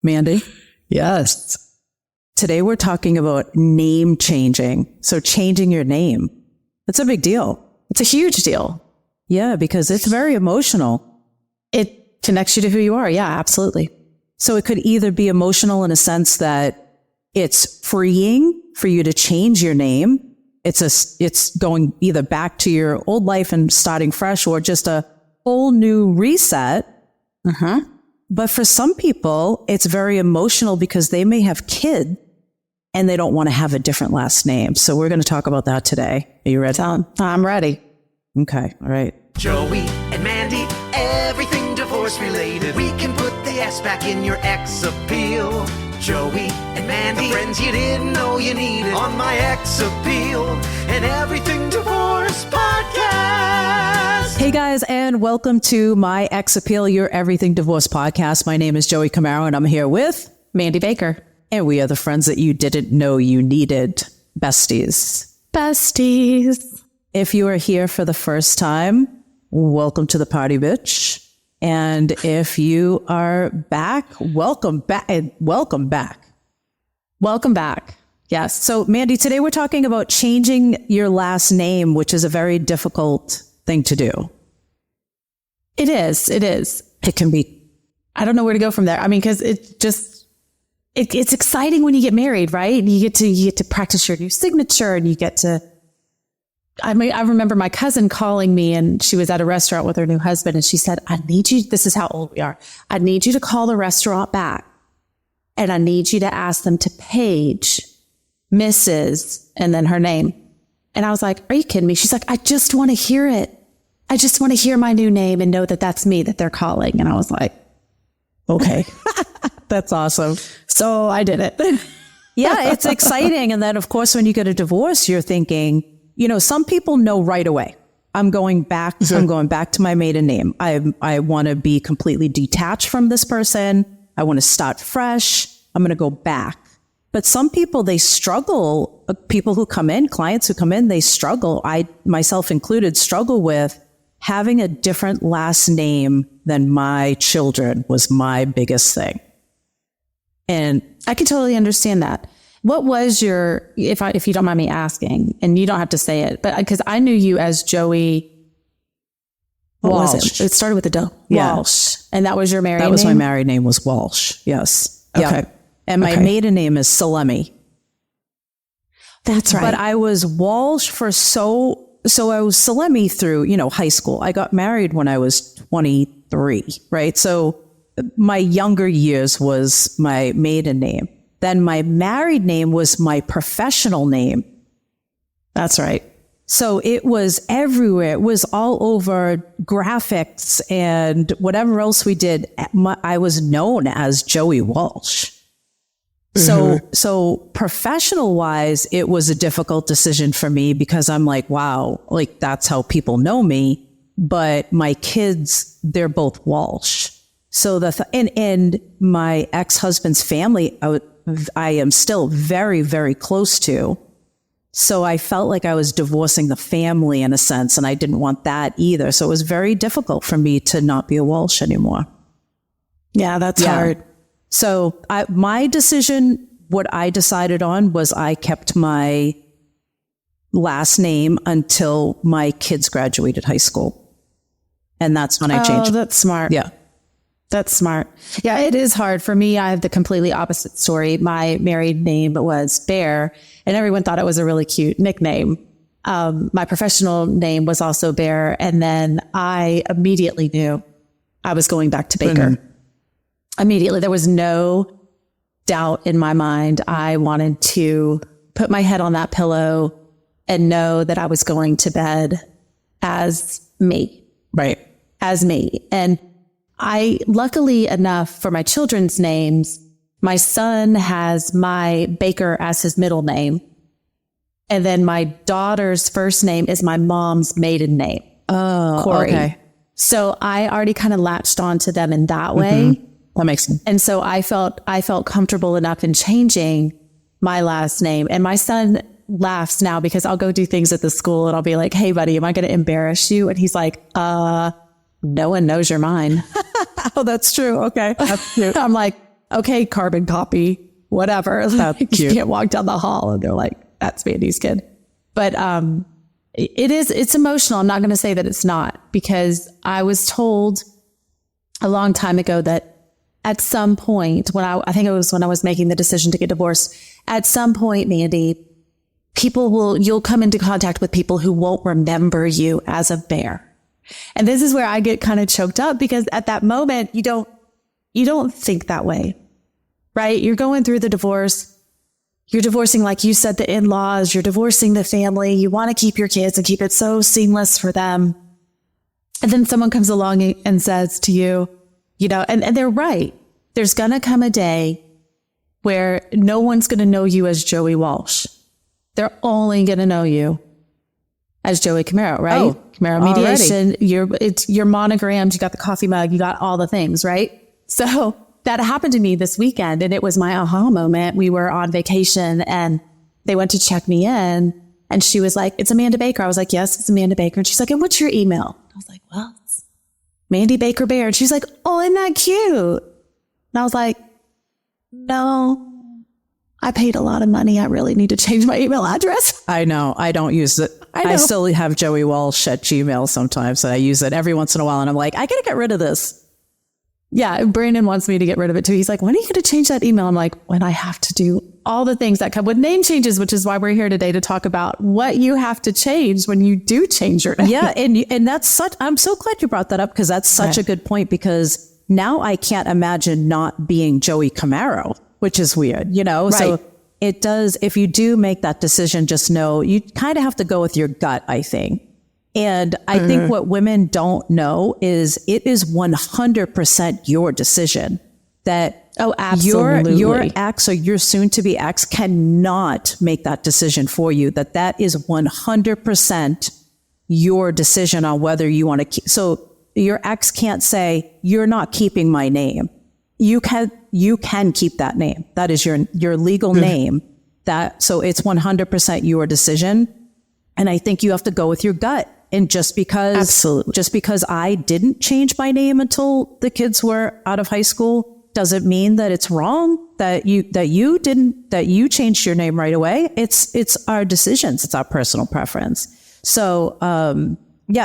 Mandy? Yes. Today we're talking about name changing. So changing your name. It's a big deal. It's a huge deal. Yeah, because it's very emotional. It connects you to who you are. Yeah, absolutely. So it could either be emotional in a sense that it's freeing for you to change your name. It's going either back to your old life and starting fresh, or just a whole new reset. But for some people, it's very emotional because they may have kids and they don't want to have a different last name. So we're going to talk about that today. Are you ready? I'm ready. Okay. All right. Joey and Mandy, everything divorce related. We can put the S back in your ex appeal. Joey and Mandy, the friends you didn't know you needed on my ex appeal and everything divorce podcast. Hey guys, and welcome to my Ex Appeal, your everything divorce podcast. My name is Joey Camaro and I'm here with Mandy Baker. And we are the friends that you didn't know you needed. Besties. Besties. If you are here for the first time, welcome to the party, bitch. And if you are back, welcome back. Welcome back. Welcome back. Yes. So Mandy, today we're talking about changing your last name, which is a very difficult thing to do. It is. It is. It can be. I don't know where to go from there. I mean, because it's exciting when you get married, right? And you get to practice your new signature, and you get to. I remember my cousin calling me, and she was at a restaurant with her new husband, and she said, "I need you. This is how old we are. I need you to call the restaurant back, and I need you to ask them to page Mrs. and then her name." And I was like, "Are you kidding me?" She's like, "I just want to hear it. I just want to hear my new name and know that that's me that they're calling." And I was like, "Okay." That's awesome. So I did it. Yeah, it's exciting. And then, of course, when you get a divorce, you're thinking, you know, some people know right away. I'm going back to my maiden name. I want to be completely detached from this person. I want to start fresh. I'm going to go back. But some people, they struggle. People who come in, clients who come in, they struggle. I, myself included, struggle with having a different last name than my children was my biggest thing. And I can totally understand that. What was your, if you don't mind me asking, and you don't have to say it, but because I knew you as Joey Walsh. Was it? It started with a D. Yeah. Walsh. And that was your married name? That was my married name, was Walsh. Yes. Okay. Yeah. And my maiden name is Salemi. That's right. But I was Walsh for so I was Salemi through, high school. I got married when I was 23, right? So my younger years was my maiden name. Then my married name was my professional name. That's right. So it was everywhere. It was all over graphics and whatever else we did. I was known as Joey Walsh. So professional wise, it was a difficult decision for me because I'm like, wow, like that's how people know me. But my kids, they're both Walsh. So and my ex-husband's family, I am still very, very close to. So I felt like I was divorcing the family in a sense, and I didn't want that either. So it was very difficult for me to not be a Walsh anymore. Yeah, that's hard. So my decision, what I decided on was I kept my last name until my kids graduated high school. And that's when I changed. Oh, that's smart. Yeah. That's smart. Yeah, it is hard. For me, I have the completely opposite story. My married name was Bear, and everyone thought it was a really cute nickname. My professional name was also Bear, and then I immediately knew I was going back to Baker. Immediately. There was no doubt in my mind. I wanted to put my head on that pillow and know that I was going to bed as me. Right. As me. And I, luckily enough for my children's names, my son has my Baker as his middle name. And then my daughter's first name is my mom's maiden name. Oh, Corey. Okay. So I already kind of latched on to them in that way. That makes sense. And so I felt comfortable enough in changing my last name. And my son laughs now because I'll go do things at the school and I'll be like, "Hey buddy, am I going to embarrass you?" And he's like, no one knows you're mine. Oh, that's true. Okay. That's true. I'm like, okay, carbon copy, whatever. That's You cute. can't walk down the hall and they're like, that's Mandy's kid. But it's emotional. I'm not going to say that it's not, because I was told a long time ago that at some point I think it was when I was making the decision to get divorced, at some point, Mandy, you'll come into contact with people who won't remember you as a bear. And this is where I get kind of choked up, because at that moment, you don't think that way, right? You're going through the divorce. You're divorcing, like you said, the in-laws, you're divorcing the family. You want to keep your kids and keep it so seamless for them. And then someone comes along and says to you, and they're right. There's going to come a day where no one's going to know you as Joey Walsh. They're only going to know you as Joey Camaro, right? Oh, Camaro Mediation. You're monogrammed. You got the coffee mug. You got all the things, right? So that happened to me this weekend, and it was my aha moment. We were on vacation and they went to check me in, and she was like, "It's Amanda Baker." I was like, "Yes, it's Amanda Baker." And she's like, "And what's your email?" I was like, "Well, it's Mandy Baker Bear." And she's like, "Oh, isn't that cute?" And I was like, "No, I paid a lot of money. I really need to change my email address." I know. I don't use it. I still have Joey Walsh at Gmail sometimes, and I use it every once in a while. And I'm like, I got to get rid of this. Yeah. Brandon wants me to get rid of it too. He's like, "When are you going to change that email?" I'm like, "When I have to do all the things that come with name changes," which is why we're here today to talk about what you have to change when you do change your name. Yeah. And that's I'm so glad you brought that up, because that's such a good point, because now I can't imagine not being Joey Camaro, which is weird, Right. So it does, if you do make that decision, just know you kind of have to go with your gut, I think. And I think what women don't know is it is 100% your decision. That absolutely. your ex or your soon to be ex cannot make that decision for you. That is 100% your decision on whether you want to keep. So your ex can't say, "You're not keeping my name." You can keep that name. That is your legal name. So it's 100% your decision. And I think you have to go with your gut. And just because I didn't change my name until the kids were out of high school doesn't mean that it's wrong that you changed your name right away. It's our decisions. It's our personal preference. So,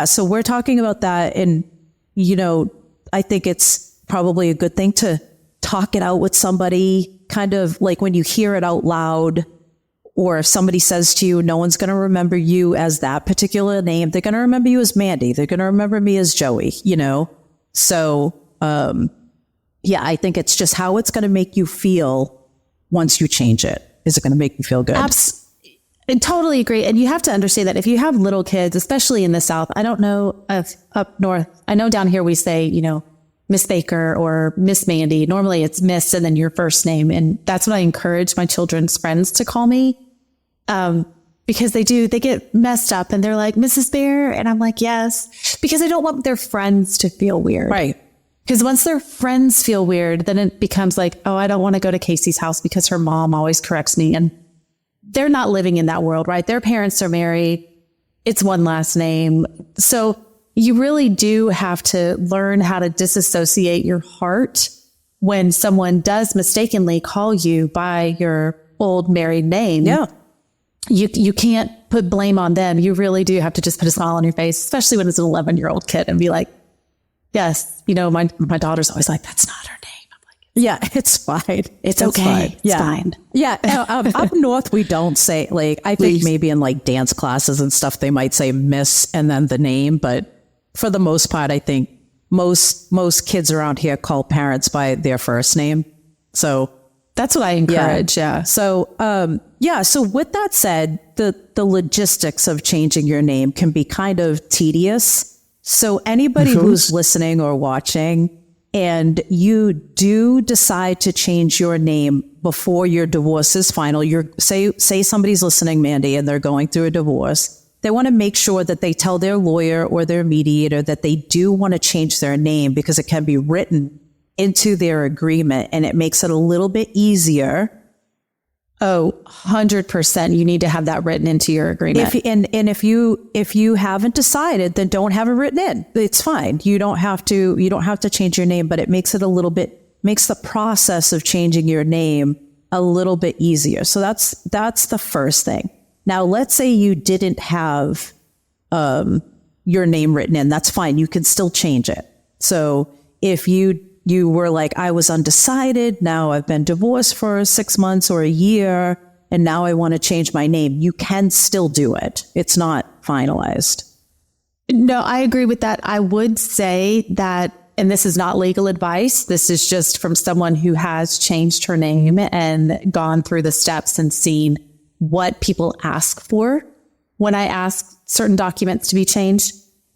so we're talking about that. And, I think it's probably a good thing to talk it out with somebody, kind of like when you hear it out loud, or if somebody says to you, no one's going to remember you as that particular name. They're going to remember you as Mandy. They're going to remember me as Joey, So, I think it's just how it's going to make you feel once you change it. Is it going to make you feel good? I totally agree. And you have to understand that if you have little kids, especially in the South, I don't know if up north, I know down here we say, Miss Baker or Miss Mandy. Normally it's Miss and then your first name. And that's what I encourage my children's friends to call me. Because they get messed up and they're like, "Mrs. Bear." And I'm like, "Yes," because I don't want their friends to feel weird. Right. Because once their friends feel weird, then it becomes like, "Oh, I don't want to go to Casey's house because her mom always corrects me." And they're not living in that world, right? Their parents are married. It's one last name. So you really do have to learn how to disassociate your heart when someone does mistakenly call you by your old married name. Yeah. You can't put blame on them. You really do have to just put a smile on your face, especially when it's an 11-year-old kid, and be like, "Yes, my daughter's always like, that's not her name." I'm like, "Yeah, it's fine. It's okay. Fine. It's fine." Yeah. Up north, we don't say, I think maybe in dance classes and stuff, they might say Miss and then the name. But for the most part, I think most kids around here call parents by their first name. So that's what I encourage. Yeah. So, so with that said, the logistics of changing your name can be kind of tedious. So anybody who's listening or watching, and you do decide to change your name before your divorce is final, say somebody's listening, Mandy, and they're going through a divorce. They want to make sure that they tell their lawyer or their mediator that they do want to change their name, because it can be written into their agreement and it makes it a little bit easier. Oh, 100%. You need to have that written into your agreement. If you haven't decided, then don't have it written in. It's fine. You don't have to change your name, but it makes it a little bit makes the process of changing your name a little bit easier. So that's the first thing. Now, let's say you didn't have your name written in. That's fine. You can still change it. So if you were like, I was undecided, now I've been divorced for 6 months or a year, and now I want to change my name, you can still do it. It's not finalized. No, I agree with that. I would say that, and this is not legal advice, this is just from someone who has changed her name and gone through the steps and seen what people ask for. When I ask certain documents to be changed,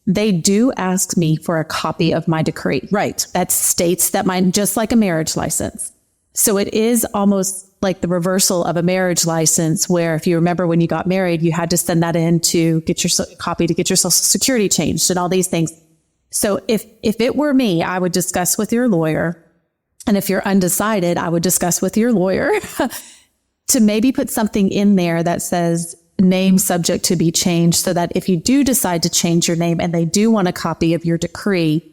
they do ask me for a copy of my decree. Right. That states that just like a marriage license. So it is almost like the reversal of a marriage license, where if you remember when you got married, you had to send that in to get your copy to get your social security changed and all these things. So if it were me, I would discuss with your lawyer. And if you're undecided, I would discuss with your lawyer to maybe put something in there that says name subject to be changed, so that if you do decide to change your name and they do want a copy of your decree,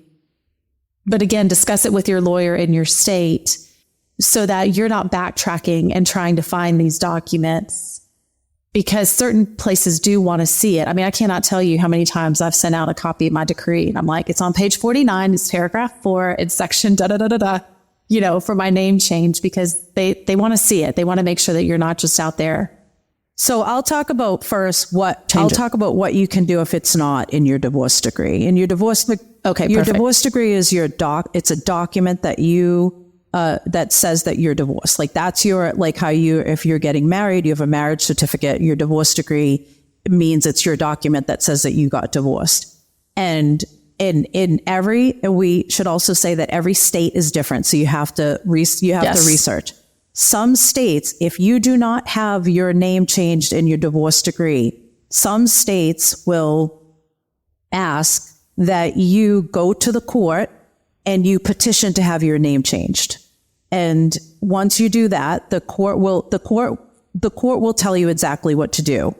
but again, discuss it with your lawyer in your state so that you're not backtracking and trying to find these documents, because certain places do want to see it. I mean, I cannot tell you how many times I've sent out a copy of my decree and I'm like, it's on page 49, it's paragraph 4, it's section for my name change, because they want to see it. They want to make sure that you're not just out there. So I'll talk about first talk about what you can do if it's not in your divorce decree. In your divorce, divorce decree is it's a document that that says that you're divorced. Like that's if you're getting married, you have a marriage certificate, your divorce decree means it's your document that says that you got divorced. And we should also say that every state is different. So you have to research. Some states, if you do not have your name changed in your divorce decree, some states will ask that you go to the court and you petition to have your name changed. And once you do that, the court will tell you exactly what to do.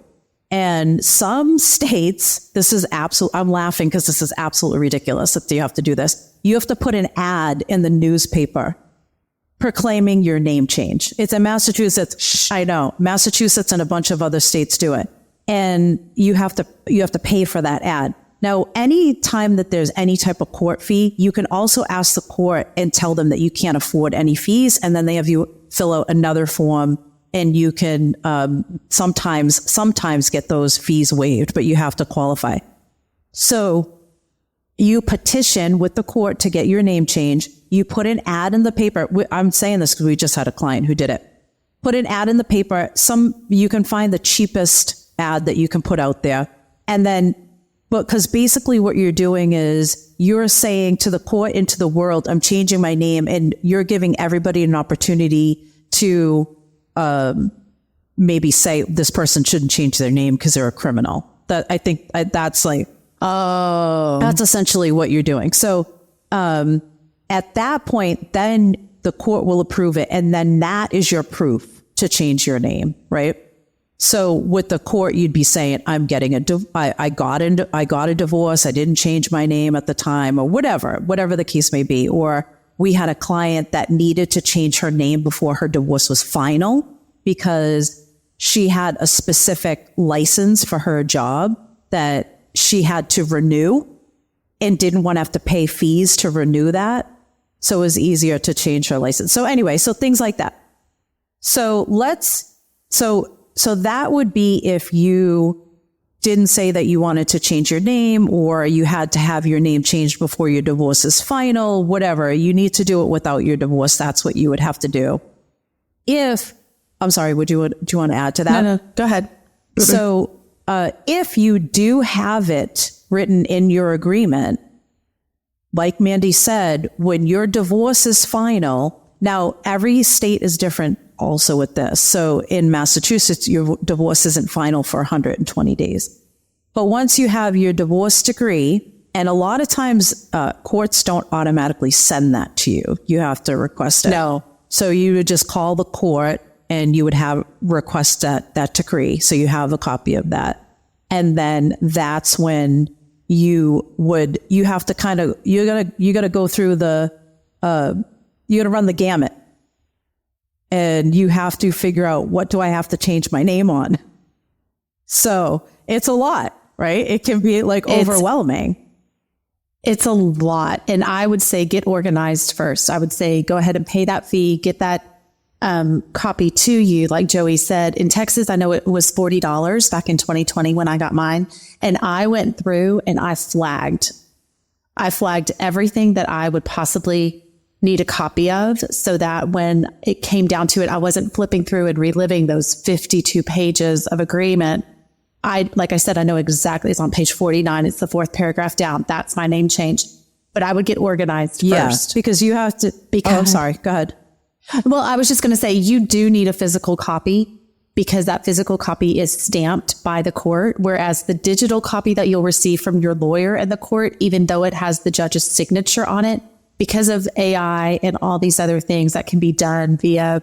And some states, I'm laughing because this is absolutely ridiculous that you have to do this. You have to put an ad in the newspaper proclaiming your name change. It's in Massachusetts. I know Massachusetts and a bunch of other states do it. And you have to pay for that ad. Now, any time that there's any type of court fee, you can also ask the court and tell them that you can't afford any fees. And then they have you fill out another form, and you can sometimes get those fees waived, but you have to qualify. So you petition with the court to get your name changed. You put an ad in the paper. I'm saying this because we just had a client who did it. Put an ad in the paper. You can find the cheapest ad that you can put out there. And then, because basically what you're doing is you're saying to the court and to the world, I'm changing my name, and you're giving everybody an opportunity to maybe say this person shouldn't change their name because they're a criminal. That's essentially what you're doing. So at that point, then the court will approve it, and then that is your proof to change your name, right? So with the court, you'd be saying, I'm getting I got a divorce. I didn't change my name at the time, or whatever the case may be. Or we had a client that needed to change her name before her divorce was final because she had a specific license for her job that she had to renew and didn't want to have to pay fees to renew that. So it was easier to change her license. So anyway, so things like that. So so that would be if you didn't say that you wanted to change your name, or you had to have your name changed before your divorce is final, whatever. You need to do it without your divorce. That's what you would have to do. I'm sorry, do you want to add to that? No, go ahead. So if you do have it written in your agreement, like Mandy said, when your divorce is final, now every state is different also with this. So in Massachusetts, your divorce isn't final for 120 days. But once you have your divorce decree, and a lot of times courts don't automatically send that to you. You have to request it. No. So you would just call the court and you would request that decree. So you have a copy of that. And then that's when you have to you gotta go through got to run the gamut. And you have to figure out, what do I have to change my name on? So it's a lot, right? It can be like overwhelming. It's a lot. And I would say get organized first. I would say go ahead and pay that fee, get that copy to you. Like Joey said, in Texas, I know it was $40 back in 2020 when I got mine. And I went through and I flagged everything that I would possibly need a copy of, so that when it came down to it, I wasn't flipping through and reliving those 52 pages of agreement. Like I said, I know exactly. It's on page 49. It's the fourth paragraph down. That's my name change. But I would get organized first. Because you have to, sorry, go ahead. Well, I was just going to say, you do need a physical copy, because that physical copy is stamped by the court. Whereas the digital copy that you'll receive from your lawyer in the court, even though it has the judge's signature on it, because of AI and all these other things that can be done via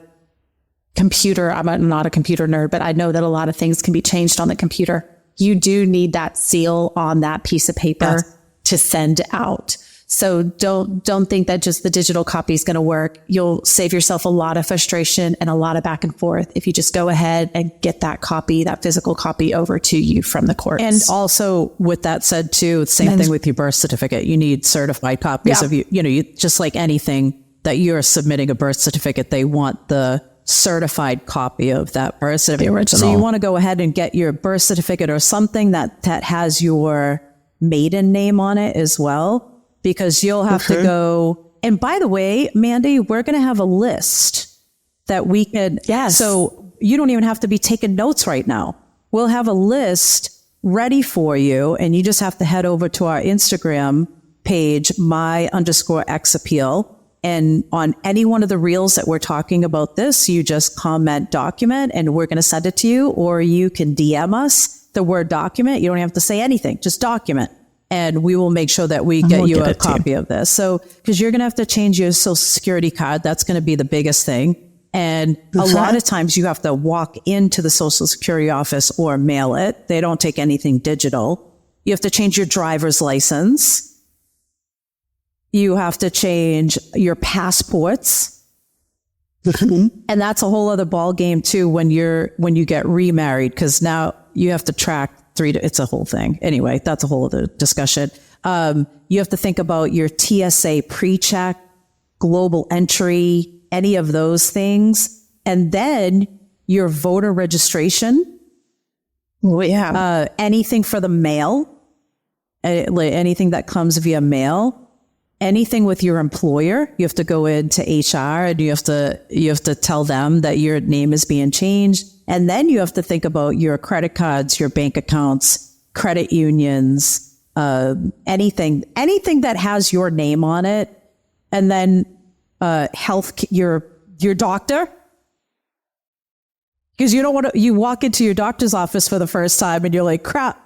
computer. I'm not a computer nerd, but I know that a lot of things can be changed on the computer. You do need that seal on that piece of paper to send out. So don't think that just the digital copy is going to work. You'll save yourself a lot of frustration and a lot of back and forth if you just go ahead and get that copy, that physical copy, over to you from the courts. And also, with that said too, same thing with your birth certificate. You need certified copies of you just like anything that you're submitting a birth certificate, they want the certified copy of that birth certificate. The original. So you want to go ahead and get your birth certificate or something that has your maiden name on it as well. Because you'll have to go. And by the way, Mandy, we're going to have a list that we could. Yes. So you don't even have to be taking notes right now. We'll have a list ready for you. And you just have to head over to our Instagram page, my_xappeal. And on any one of the reels that we're talking about this, you just comment document and we're going to send it to you. Or you can DM us the word document. You don't have to say anything, just document. And we will make sure that we get you a copy of this. So, because you're going to have to change your social security card. That's going to be the biggest thing. And a lot of times you have to walk into the social security office or mail it. They don't take anything digital. You have to change your driver's license. You have to change your passports. And that's a whole other ball game too when you get remarried, because now you have to track it's a whole thing. Anyway, that's a whole other discussion. You have to think about your TSA pre-check, global entry, any of those things. And then your voter registration. Anything for the mail, anything that comes via mail, anything with your employer. You have to go into HR and you have to tell them that your name is being changed. And then you have to think about your credit cards, your bank accounts, credit unions, anything that has your name on it. And then your doctor. Because you don't want to, you walk into your doctor's office for the first time and you're like, crap,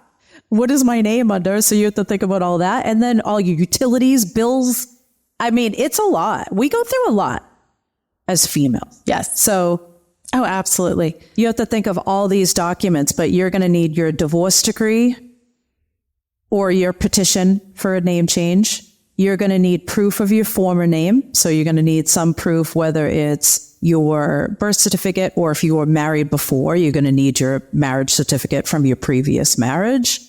what is my name under? So you have to think about all that. And then all your utilities, bills. I mean, it's a lot. We go through a lot as females. Yes. So oh, absolutely. You have to think of all these documents, but you're going to need your divorce decree or your petition for a name change. You're going to need proof of your former name. So you're going to need some proof, whether it's your birth certificate or if you were married before, you're going to need your marriage certificate from your previous marriage.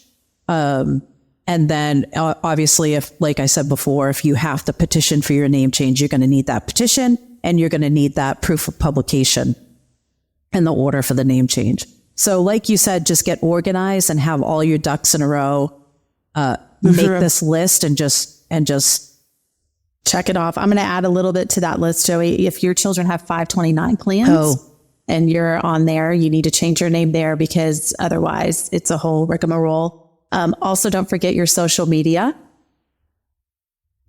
And then obviously, if, like I said before, if you have to petition for your name change, you're going to need that petition and you're going to need that proof of publication and the order for the name change. So like you said, just get organized and have all your ducks in a row. Make this list and just check it off. I'm going to add a little bit to that list, Joey. If your children have 529 plans and you're on there, you need to change your name there, because otherwise it's a whole rigmarole. Also, don't forget your social media.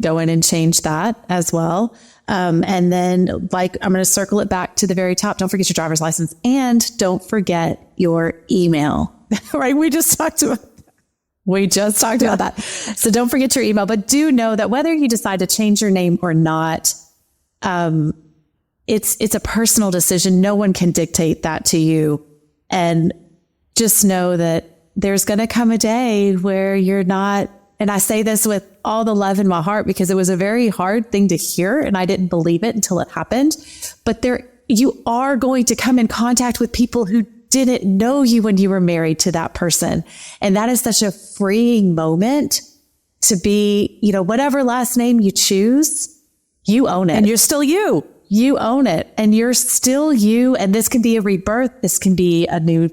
Go in and change that as well. And then, like, I'm going to circle it back to the very top. Don't forget your driver's license and don't forget your email. Right? We just talked about that. So don't forget your email, but do know that whether you decide to change your name or not, it's a personal decision. No one can dictate that to you. And just know that there's going to come a day where you're not and I say this with all the love in my heart because it was a very hard thing to hear and I didn't believe it until it happened. But you are going to come in contact with people who didn't know you when you were married to that person. And that is such a freeing moment to be, whatever last name you choose, you own it. And you're still you. You own it and you're still you. And this can be a rebirth. This can be a new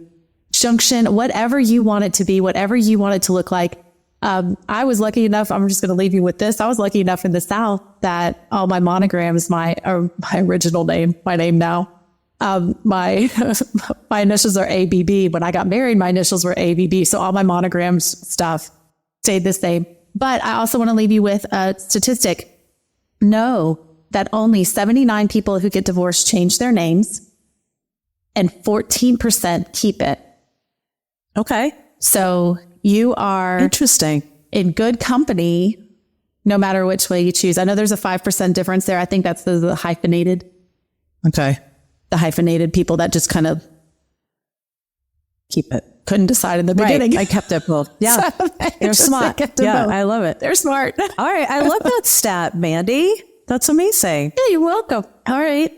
junction, whatever you want it to be, whatever you want it to look like. I was lucky enough, I'm just going to leave you with this. I was lucky enough in the South that all my monograms, my original name, my name now, my initials are ABB. When I got married, my initials were ABB. So all my monograms stuff stayed the same. But I also want to leave you with a statistic. Know that only 79 people who get divorced change their names and 14% keep it. Okay. So you are interesting in good company, no matter which way you choose. I know there's a 5% difference there. I think that's the hyphenated. Okay. The hyphenated people that just kind of keep it. Couldn't decide in the beginning. Right. I kept it both. Yeah. So they're smart. Yeah, both. I love it. They're smart. All right. I love that stat, Mandy. That's amazing. Yeah, you're welcome. All right.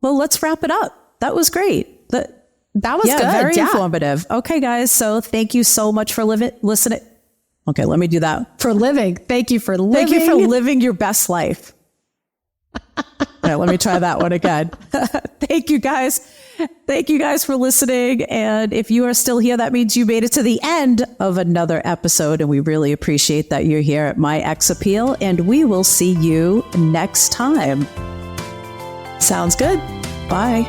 Well, let's wrap it up. That was great. That was good. Very informative. Okay, guys. So thank you so much for listening. Okay, let me do that. For living. Thank you for living. Thank you for living your best life. All right, let me try that one again. Thank you guys. Thank you guys for listening. And if you are still here, that means you made it to the end of another episode. And we really appreciate that you're here at My Ex Appeal. And we will see you next time. Sounds good. Bye.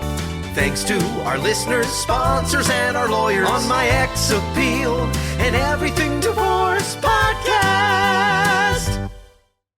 Thanks to our listeners, sponsors, and our lawyers on My Ex Appeal and Everything Divorce Podcast.